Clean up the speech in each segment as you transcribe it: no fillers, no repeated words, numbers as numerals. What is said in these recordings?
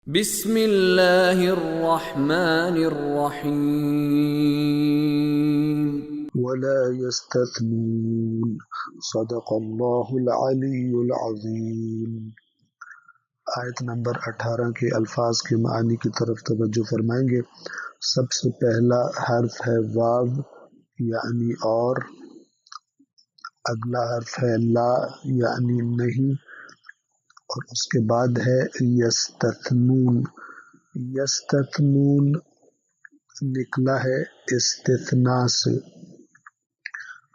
بسم اللہ الرحمن الرحیم ولا يستثنون صدق اللہ العلی العظیم۔ آیت نمبر 18 کے الفاظ کے معانی کی طرف توجہ فرمائیں گے۔ سب سے پہلا حرف ہے واو یعنی اور، اگلا حرف ہے لا یعنی نہیں، اور اس کے بعد ہے یستثنون۔ یستثنون نکلا ہے استثناء سے۔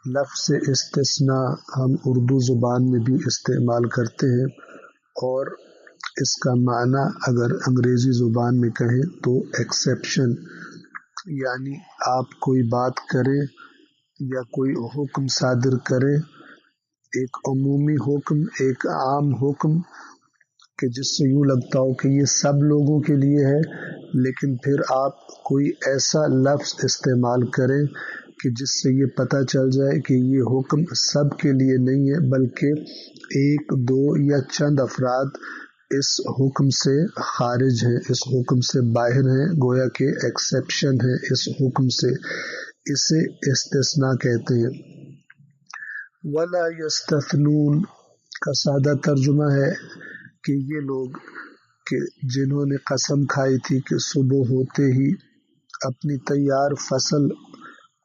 لفظ استثناء ہم اردو زبان میں بھی استعمال کرتے ہیں، اور اس کا معنی اگر انگریزی زبان میں کہیں تو ایکسیپشن، یعنی آپ کوئی بات کریں یا کوئی حکم صادر کریں، ایک عمومی حکم، ایک عام حکم کہ جس سے یوں لگتا ہو کہ یہ سب لوگوں کے لیے ہے، لیکن پھر آپ کوئی ایسا لفظ استعمال کریں کہ جس سے یہ پتہ چل جائے کہ یہ حکم سب کے لیے نہیں ہے، بلکہ ایک دو یا چند افراد اس حکم سے خارج ہیں، اس حکم سے باہر ہیں، گویا کہ ایکسیپشن ہے اس حکم سے، اسے استثناء کہتے ہیں۔ ولا یستثنون کا سادہ ترجمہ ہے کہ یہ لوگ کہ جنہوں نے قسم کھائی تھی کہ صبح ہوتے ہی اپنی تیار فصل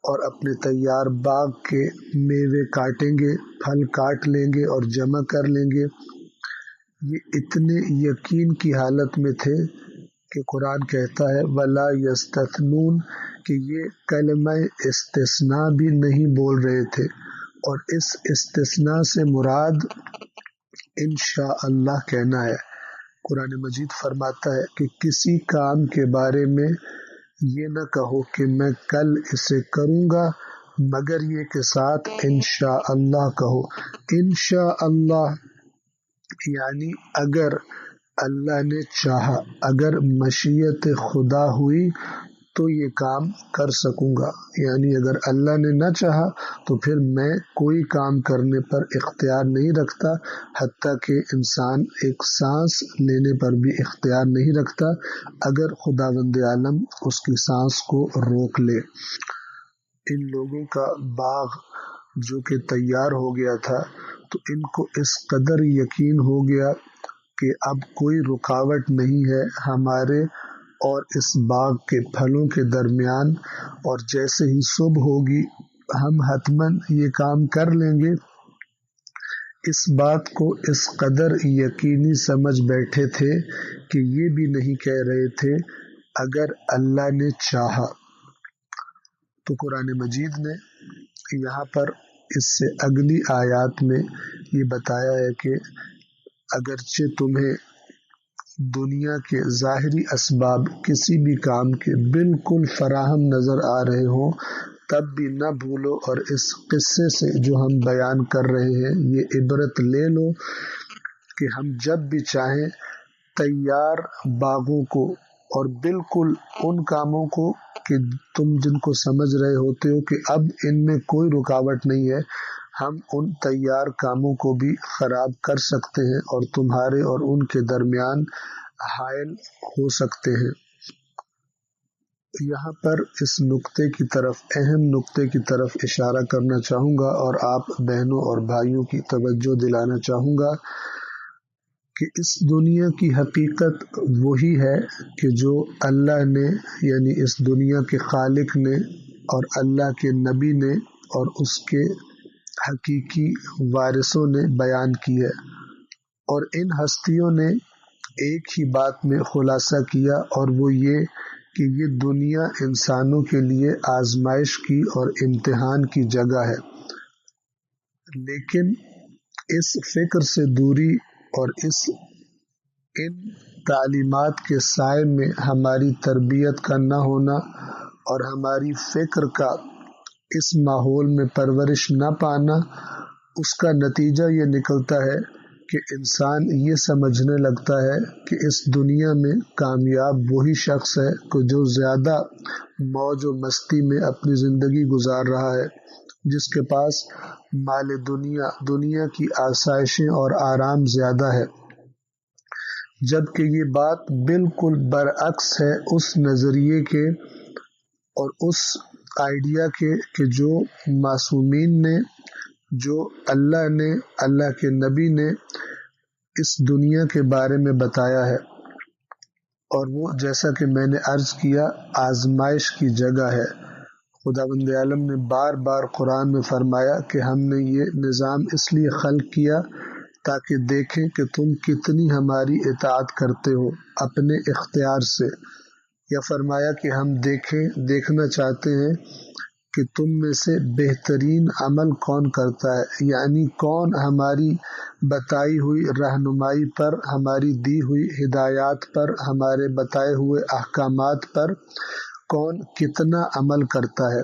اور اپنے تیار باغ کے میوے کاٹیں گے، پھل کاٹ لیں گے اور جمع کر لیں گے، یہ اتنے یقین کی حالت میں تھے کہ قرآن کہتا ہے ولا یستثنون، کہ یہ کلمہ استثناء بھی نہیں بول رہے تھے، اور اس استثناء سے مراد انشاءاللہ کہنا ہے۔ قرآن مجید فرماتا ہے کہ کسی کام کے بارے میں یہ نہ کہو کہ میں کل اسے کروں گا، مگر یہ کہ ساتھ انشاءاللہ کہو۔ انشاءاللہ یعنی اگر اللہ نے چاہا، اگر مشیت خدا ہوئی تو یہ کام کر سکوں گا، یعنی اگر اللہ نے نہ چاہا تو پھر میں کوئی کام کرنے پر اختیار نہیں رکھتا، حتیٰ کہ انسان ایک سانس لینے پر بھی اختیار نہیں رکھتا اگر خداوند عالم اس کی سانس کو روک لے۔ ان لوگوں کا باغ جو کہ تیار ہو گیا تھا، تو ان کو اس قدر یقین ہو گیا کہ اب کوئی رکاوٹ نہیں ہے ہمارے اور اس باغ کے پھلوں کے درمیان، اور جیسے ہی صبح ہوگی ہم حتماً یہ کام کر لیں گے۔ اس بات کو اس قدر یقینی سمجھ بیٹھے تھے کہ یہ بھی نہیں کہہ رہے تھے اگر اللہ نے چاہا۔ تو قرآن مجید نے یہاں پر اس سے اگلی آیات میں یہ بتایا ہے کہ اگرچہ تمہیں دنیا کے ظاہری اسباب کسی بھی کام کے بالکل فراہم نظر آ رہے ہوں، تب بھی نہ بھولو، اور اس قصے سے جو ہم بیان کر رہے ہیں یہ عبرت لے لو کہ ہم جب بھی چاہیں تیار باغوں کو اور بالکل ان کاموں کو کہ تم جن کو سمجھ رہے ہوتے ہو کہ اب ان میں کوئی رکاوٹ نہیں ہے، ہم ان تیار کاموں کو بھی خراب کر سکتے ہیں اور تمہارے اور ان کے درمیان حائل ہو سکتے ہیں۔ یہاں پر اس نقطے کی طرف، اہم نقطے کی طرف اشارہ کرنا چاہوں گا اور آپ بہنوں اور بھائیوں کی توجہ دلانا چاہوں گا کہ اس دنیا کی حقیقت وہی ہے کہ جو اللہ نے، یعنی اس دنیا کے خالق نے اور اللہ کے نبی نے اور اس کے حقیقی وارثوں نے بیان کی ہے، اور ان ہستیوں نے ایک ہی بات میں خلاصہ کیا، اور وہ یہ کہ یہ دنیا انسانوں کے لیے آزمائش کی اور امتحان کی جگہ ہے، لیکن اس فکر سے دوری اور ان تعلیمات کے سائے میں ہماری تربیت کا نہ ہونا اور ہماری فکر کا اس ماحول میں پرورش نہ پانا، اس کا نتیجہ یہ نکلتا ہے کہ انسان یہ سمجھنے لگتا ہے کہ اس دنیا میں کامیاب وہی شخص ہے کہ جو زیادہ موج و مستی میں اپنی زندگی گزار رہا ہے، جس کے پاس مال دنیا، دنیا کی آسائشیں اور آرام زیادہ ہے۔ جبکہ یہ بات بالکل برعکس ہے اس نظریے کے اور اس آئیڈیا کے کہ جو معصومین نے، جو اللہ نے، اللہ کے نبی نے اس دنیا کے بارے میں بتایا ہے، اور وہ جیسا کہ میں نے عرض کیا آزمائش کی جگہ ہے۔ خداوند عالم نے بار بار قرآن میں فرمایا کہ ہم نے یہ نظام اس لیے خلق کیا تاکہ دیکھیں کہ تم کتنی ہماری اطاعت کرتے ہو اپنے اختیار سے، یا فرمایا کہ ہم دیکھنا چاہتے ہیں کہ تم میں سے بہترین عمل کون کرتا ہے، یعنی کون ہماری بتائی ہوئی رہنمائی پر، ہماری دی ہوئی ہدایات پر، ہمارے بتائے ہوئے احکامات پر کون کتنا عمل کرتا ہے۔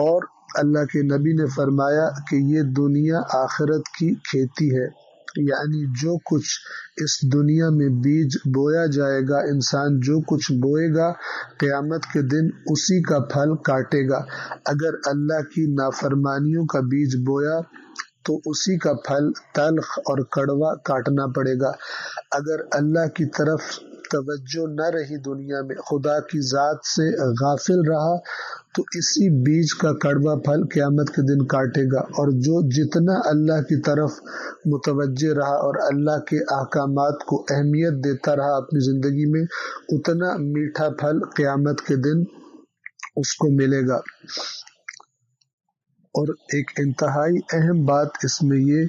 اور اللہ کے نبی نے فرمایا کہ یہ دنیا آخرت کی کھیتی ہے، یعنی جو کچھ اس دنیا میں بیج بویا جائے گا، انسان جو کچھ بوئے گا قیامت کے دن اسی کا پھل کاٹے گا۔ اگر اللہ کی نافرمانیوں کا بیج بویا تو اسی کا پھل تلخ اور کڑوا کاٹنا پڑے گا۔ اگر اللہ کی طرف توجہ نہ رہی، دنیا میں خدا کی ذات سے غافل رہا، تو اسی بیج کا کڑوا پھل قیامت کے دن کاٹے گا۔ اور جو جتنا اللہ کی طرف متوجہ رہا اور اللہ کے احکامات کو اہمیت دیتا رہا اپنی زندگی میں، اتنا میٹھا پھل قیامت کے دن اس کو ملے گا۔ اور ایک انتہائی اہم بات اس میں یہ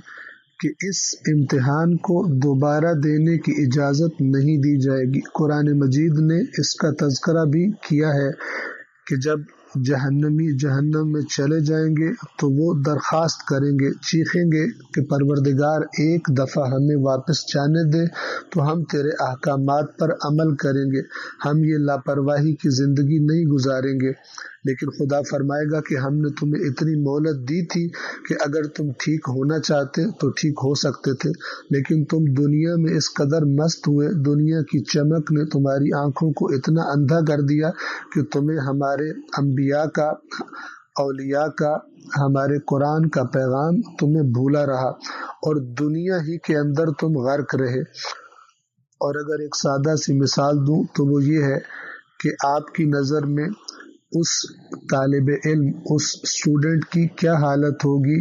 کہ اس امتحان کو دوبارہ دینے کی اجازت نہیں دی جائے گی۔ قرآن مجید نے اس کا تذکرہ بھی کیا ہے کہ جب جہنمی جہنم میں چلے جائیں گے تو وہ درخواست کریں گے، چیخیں گے کہ پروردگار ایک دفعہ ہمیں واپس جانے دے تو ہم تیرے احکامات پر عمل کریں گے، ہم یہ لاپرواہی کی زندگی نہیں گزاریں گے۔ لیکن خدا فرمائے گا کہ ہم نے تمہیں اتنی مہلت دی تھی کہ اگر تم ٹھیک ہونا چاہتے تو ٹھیک ہو سکتے تھے، لیکن تم دنیا میں اس قدر مست ہوئے، دنیا کی چمک نے تمہاری آنکھوں کو اتنا اندھا کر دیا کہ تمہیں ہمارے انبیاء کا، اولیاء کا، ہمارے قرآن کا پیغام تمہیں بھولا رہا اور دنیا ہی کے اندر تم غرق رہے۔ اور اگر ایک سادہ سی مثال دوں تو وہ یہ ہے کہ آپ کی نظر میں اس طالب علم، اس اسٹوڈنٹ کی کیا حالت ہوگی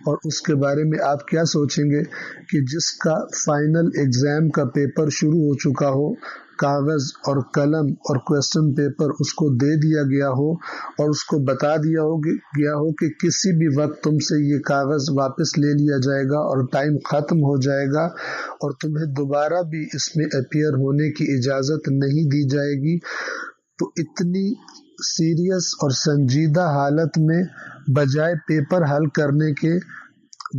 اور اس کے بارے میں آپ کیا سوچیں گے کہ جس کا فائنل ایگزام کا پیپر شروع ہو چکا ہو، کاغذ اور قلم اور کویسچن پیپر اس کو دے دیا گیا ہو اور اس کو بتا دیا ہو کہ کسی بھی وقت تم سے یہ کاغذ واپس لے لیا جائے گا اور ٹائم ختم ہو جائے گا اور تمہیں دوبارہ بھی اس میں اپیئر ہونے کی اجازت نہیں دی جائے گی، تو اتنی سیریس اور سنجیدہ حالت میں بجائے پیپر حل کرنے کے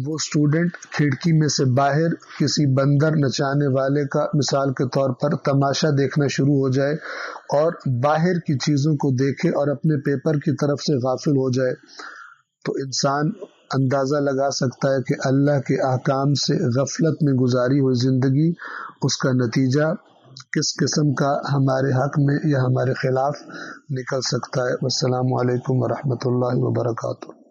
وہ اسٹوڈنٹ کھڑکی میں سے باہر کسی بندر نچانے والے کا مثال کے طور پر تماشا دیکھنا شروع ہو جائے اور باہر کی چیزوں کو دیکھے اور اپنے پیپر کی طرف سے غافل ہو جائے، تو انسان اندازہ لگا سکتا ہے کہ اللہ کے احکام سے غفلت میں گزاری ہوئی زندگی، اس کا نتیجہ کس قسم کا ہمارے حق میں یا ہمارے خلاف نکل سکتا ہے۔ والسلام علیکم ورحمۃ اللہ وبرکاتہ۔